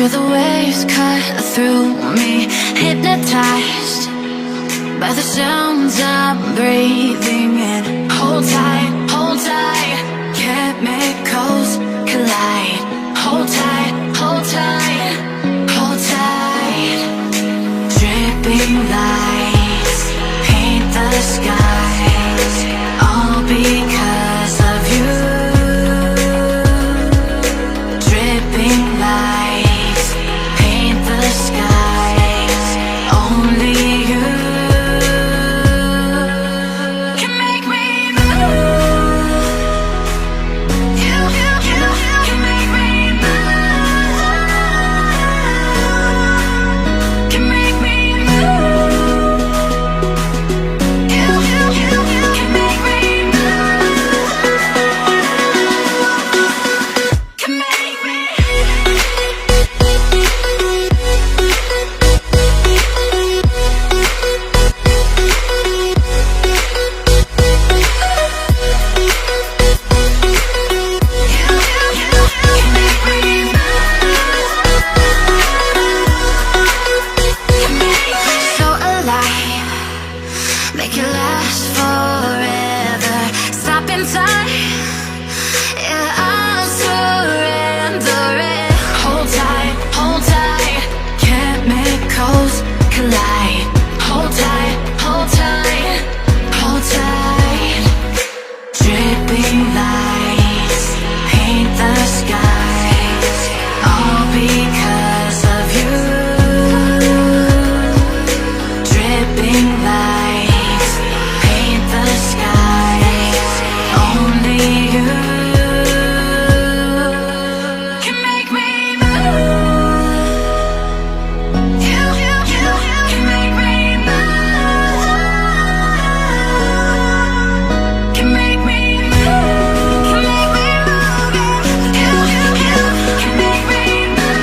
Feel the waves cut through me, hypnotized by the sounds I'm breathing in. Hold tight, chemicals collide. Hold tight, hold tight, hold tight. Dripping lights paint the skies, all because of you. Dripping lights paint the skies, only you can make me move. You can make me move. Can make me move. You can make me move. Can make me. So alive, make it last forever. Stop in time, yeah, I'll surrender it. Hold tight, chemicals collide. Hold tight, hold tight, hold tight. Dripping lights paint the skies, all because of you. Dripping lights paint the skies, only you can make me move. You can make me move. Can make me move. Can make me move. You can make me move.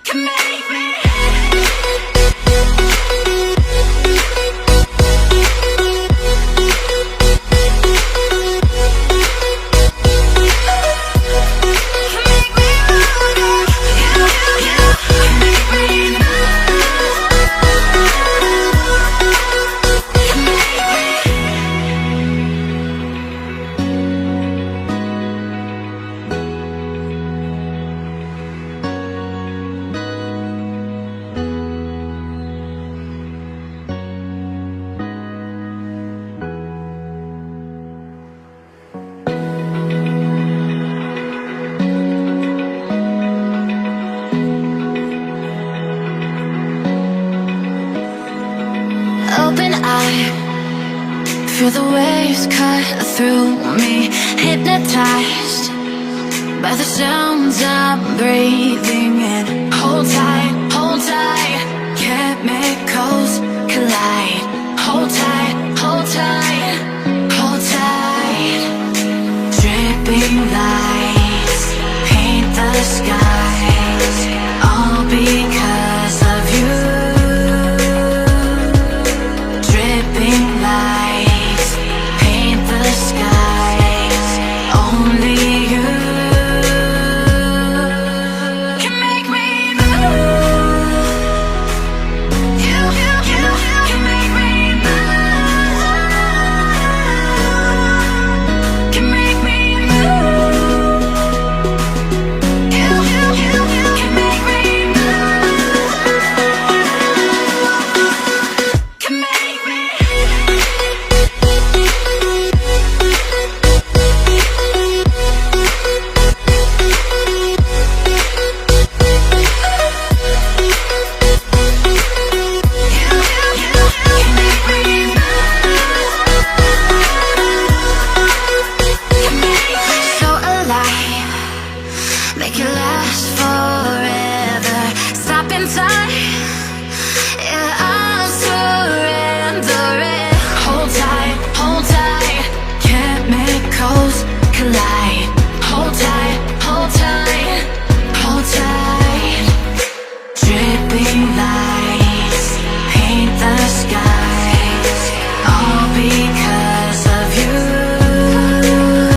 Can make me. Open eye, feel the waves cut through me, hypnotized by the sounds I'm breathing.